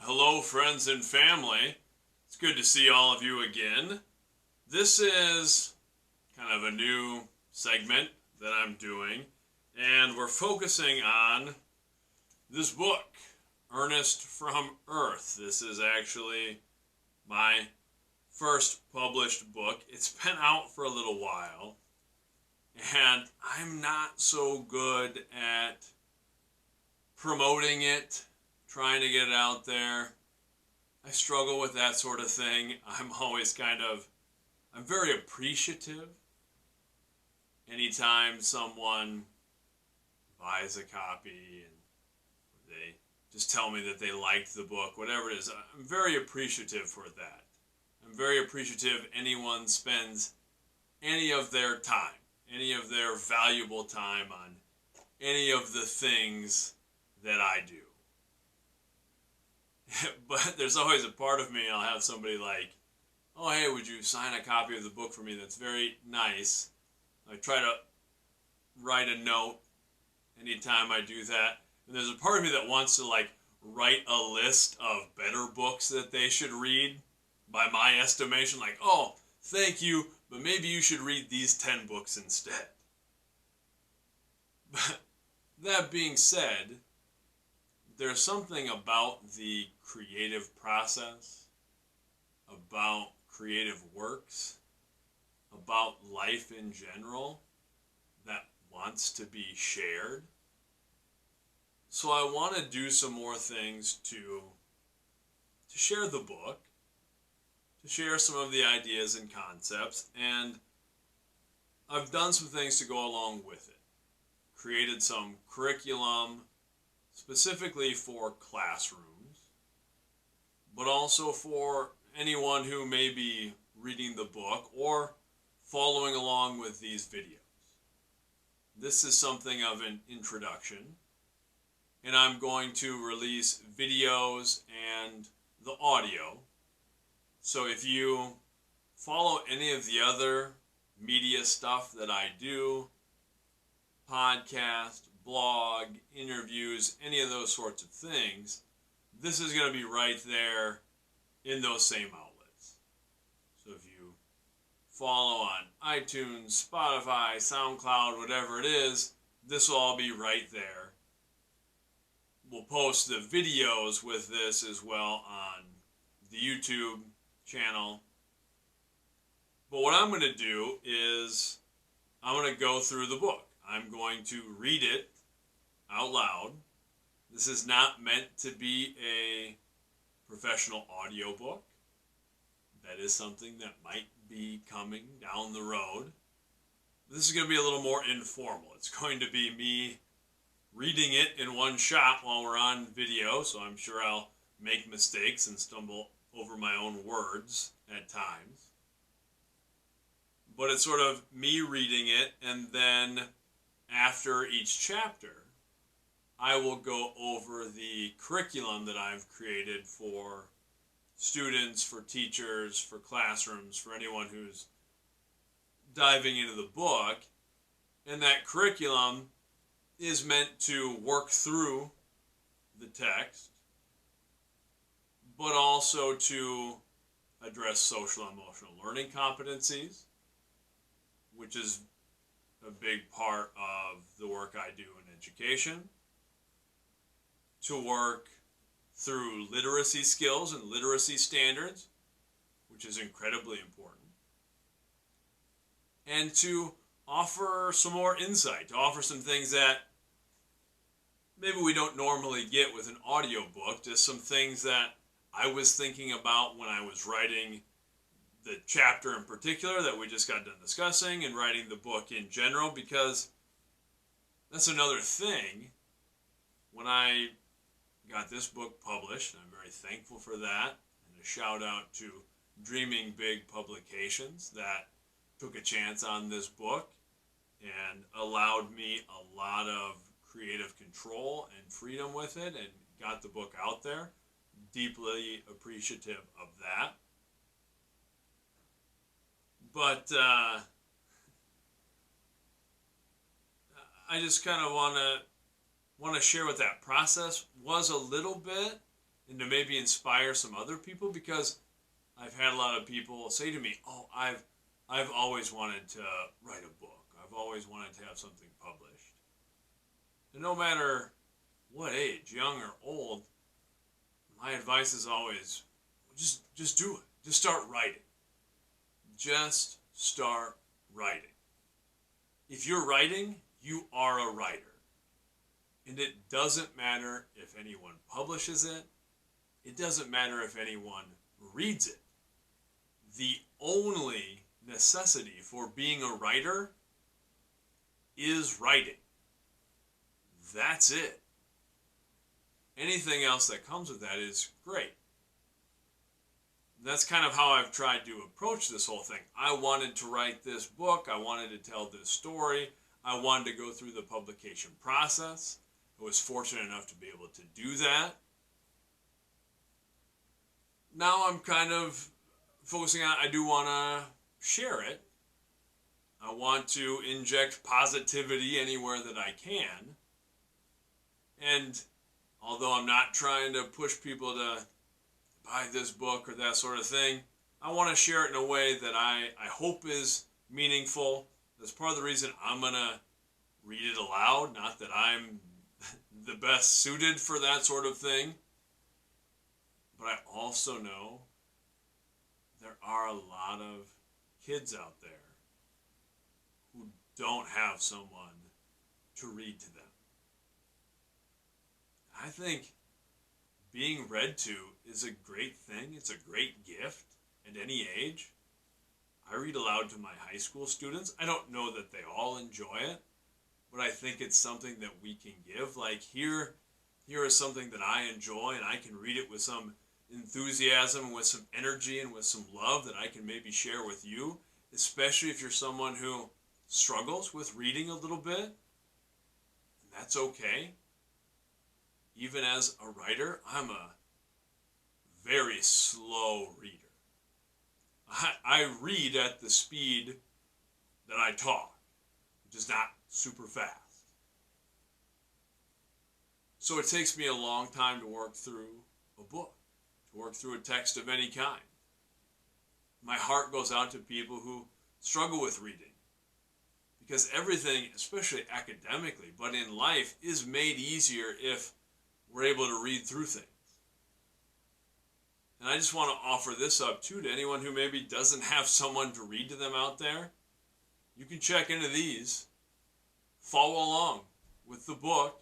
Hello, friends and family. It's good to see all of you again. This is kind of a new segment that I'm doing, and we're focusing on this book, Ernest from Earth. This is actually my first published book. It's been out for a little while, and I'm not so good at promoting it, trying to get it out there. I struggle with that sort of thing. I'm very appreciative anytime someone buys a copy and they just tell me that they liked the book, whatever it is. I'm very appreciative for that. I'm very appreciative anyone spends any of their time, any of their valuable time on any of the things that I do. But there's always a part of me, I'll have somebody like, oh, hey, would you sign a copy of the book for me? That's very nice. I try to write a note anytime I do that. And there's a part of me that wants to write a list of better books that they should read by my estimation. Like, oh, thank you, but maybe you should read these 10 books instead. But that being said, there's something about the creative process, about creative works, about life in general that wants to be shared. So I want to do some more things to share the book, to share some of the ideas and concepts, and I've done some things to go along with it. Created some curriculum specifically for classrooms, but also for anyone who may be reading the book or following along with these videos. This is something of an introduction, and I'm going to release videos and the audio. So if you follow any of the other media stuff that I do, podcast, blog, interviews, any of those sorts of things, this is going to be right there in those same outlets. So if you follow on iTunes, Spotify, SoundCloud, whatever it is, this will all be right there. We'll post the videos with this as well on the YouTube channel. But what I'm going to do is I'm going to go through the book. I'm going to read it out loud. This is not meant to be a professional audiobook. That is something that might be coming down the road. This is going to be a little more informal. It's going to be me reading it in one shot while we're on video, so I'm sure I'll make mistakes and stumble over my own words at times. But it's sort of me reading it, and then after each chapter, I will go over the curriculum that I've created for students, for teachers, for classrooms, for anyone who's diving into the book. And that curriculum is meant to work through the text, but also to address social and emotional learning competencies, which is a big part of the work I do in education, to work through literacy skills and literacy standards, which is incredibly important, and to offer some more insight, to offer some things that maybe we don't normally get with an audiobook, just some things that I was thinking about when I was writing the chapter in particular that we just got done discussing, and writing the book in general, because that's another thing. When I got this book published, and I'm very thankful for that, and a shout out to Dreaming Big Publications that took a chance on this book and allowed me a lot of creative control and freedom with it and got the book out there. Deeply appreciative of that. But I just kind of want to share what that process was a little bit, and to maybe inspire some other people, because I've had a lot of people say to me, "Oh, I've always wanted to write a book. I've always wanted to have something published." And no matter what age, young or old, my advice is always just do it. Just start writing. Just start writing. If you're writing, you are a writer. And it doesn't matter if anyone publishes it. It doesn't matter if anyone reads it. The only necessity for being a writer is writing. That's it. Anything else that comes with that is great. That's kind of how I've tried to approach this whole thing. I wanted to write this book. I wanted to tell this story. I wanted to go through the publication process. I was fortunate enough to be able to do that. Now I'm kind of focusing on, I do want to share it. I want to inject positivity anywhere that I can. And although I'm not trying to push people to buy this book or that sort of thing, I want to share it in a way that I hope is meaningful. That's part of the reason I'm going to read it aloud. Not that I'm the best suited for that sort of thing. But I also know there are a lot of kids out there who don't have someone to read to them. I think being read to is a great thing. It's a great gift at any age. I read aloud to my high school students. I don't know that they all enjoy it, but I think it's something that we can give. Like, here is something that I enjoy, and I can read it with some enthusiasm, with some energy, and with some love that I can maybe share with you, especially if you're someone who struggles with reading a little bit. And that's okay. Even as a writer, I'm a very slow reader. I read at the speed that I talk, which is not super fast. So it takes me a long time to work through a book, to work through a text of any kind. My heart goes out to people who struggle with reading, because everything, especially academically, but in life, is made easier if we're able to read through things. And I just want to offer this up too to anyone who maybe doesn't have someone to read to them out there. You can check into these. Follow along with the book.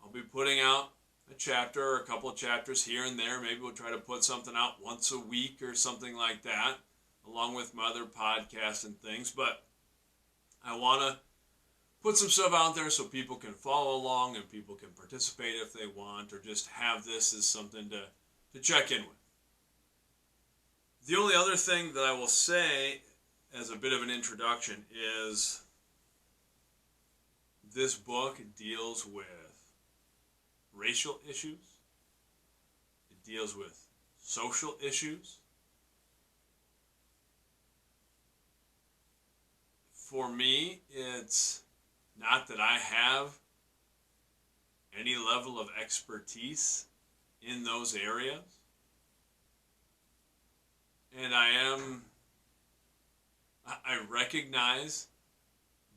I'll be putting out a chapter or a couple of chapters here and there. Maybe we'll try to put something out once a week or something like that, along with my other podcasts and things. But I want to put some stuff out there so people can follow along and people can participate if they want, or just have this as something to check in with. The only other thing that I will say as a bit of an introduction is this book deals with racial issues. It deals with social issues. For me, it's not that I have any level of expertise in those areas. And I recognize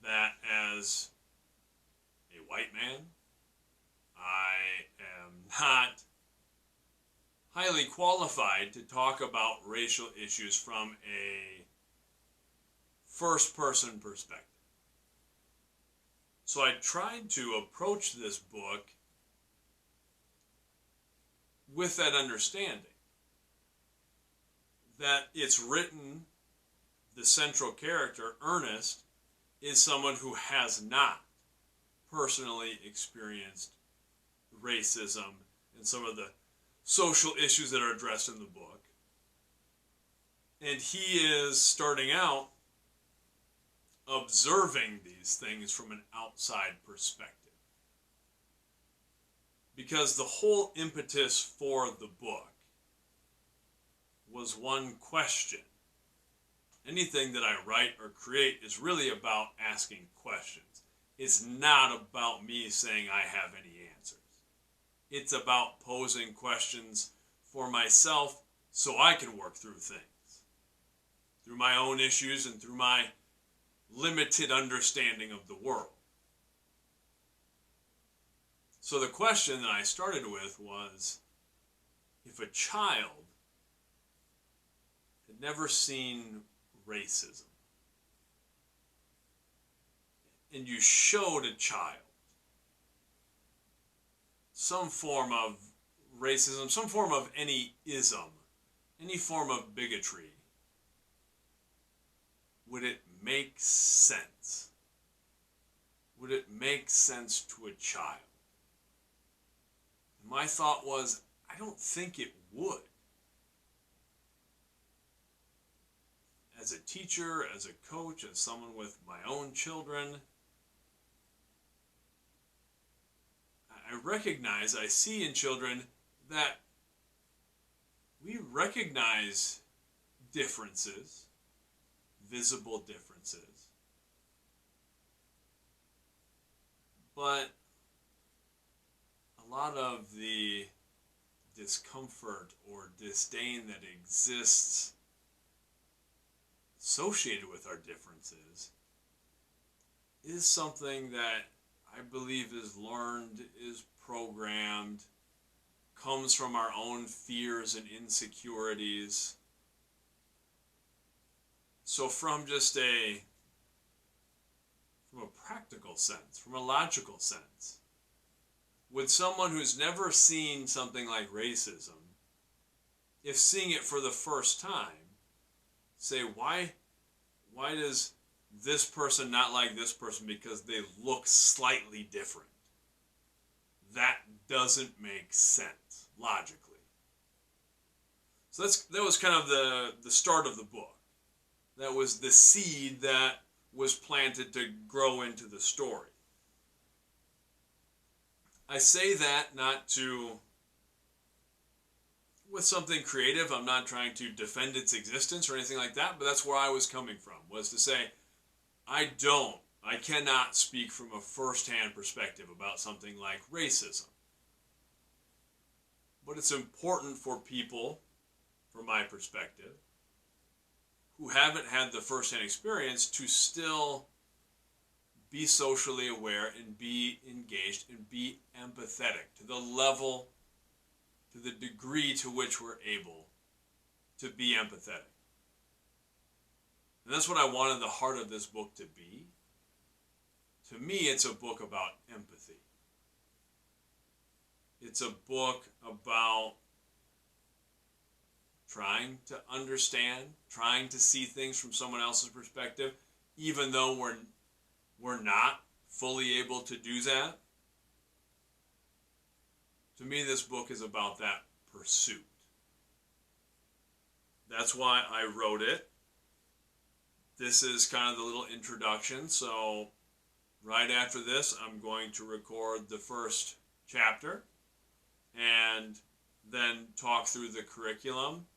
that as a white man, I am not highly qualified to talk about racial issues from a first-person perspective. So I tried to approach this book with that understanding that it's written, the central character, Ernest, is someone who has not personally experienced racism and some of the social issues that are addressed in the book. And he is starting out observing these things from an outside perspective. Because the whole impetus for the book was one question. Anything that I write or create is really about asking questions. It's not about me saying I have any answers. It's about posing questions for myself so I can work through things, through my own issues and through my limited understanding of the world. So the question that I started with was, if a child had never seen racism, and you showed a child some form of racism, some form of any ism, any form of bigotry, would it make sense? Would it make sense to a child? And my thought was, I don't think it would. As a teacher, as a coach, as someone with my own children, I recognize, I see in children that we recognize differences, visible differences, but a lot of the discomfort or disdain that exists associated with our differences is something that I believe is learned, is programmed, comes from our own fears and insecurities. So from a practical sense, from a logical sense, would someone who's never seen something like racism, if seeing it for the first time, say, why does this person not like this person because they look slightly different? That doesn't make sense logically. So that was kind of the start of the book. That was the seed that was planted to grow into the story. I say that not with something creative. I'm not trying to defend its existence or anything like that, but that's where I was coming from, was to say, I cannot speak from a first-hand perspective about something like racism. But it's important for people, from my perspective, who haven't had the first-hand experience to still be socially aware and be engaged and be empathetic to the level, to the degree to which we're able to be empathetic. And that's what I wanted the heart of this book to be. To me, it's a book about empathy. It's a book about trying to understand, trying to see things from someone else's perspective, even though we're not fully able to do that. To me, this book is about that pursuit. That's why I wrote it. This is kind of the little introduction. So right after this, I'm going to record the first chapter and then talk through the curriculum.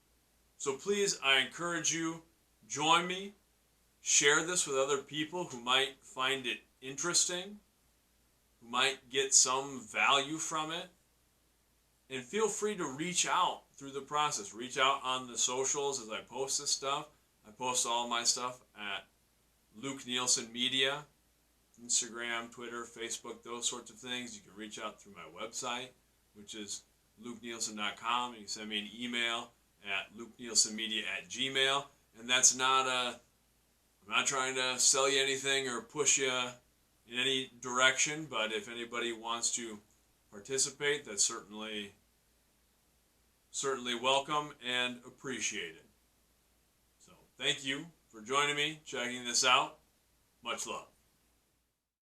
So please, I encourage you, join me. Share this with other people who might find it interesting, who might get some value from it. And feel free to reach out through the process. Reach out on the socials as I post this stuff. I post all my stuff at Nielsen Media, Instagram, Twitter, Facebook, those sorts of things. You can reach out through my website, which is lukenielsen.com. You can send me an email at lukenielsenmedia@gmail. And that's not I'm not trying to sell you anything or push you in any direction, but if anybody wants to participate, that's certainly welcome and appreciated. So thank you for joining me, checking this out. Much love.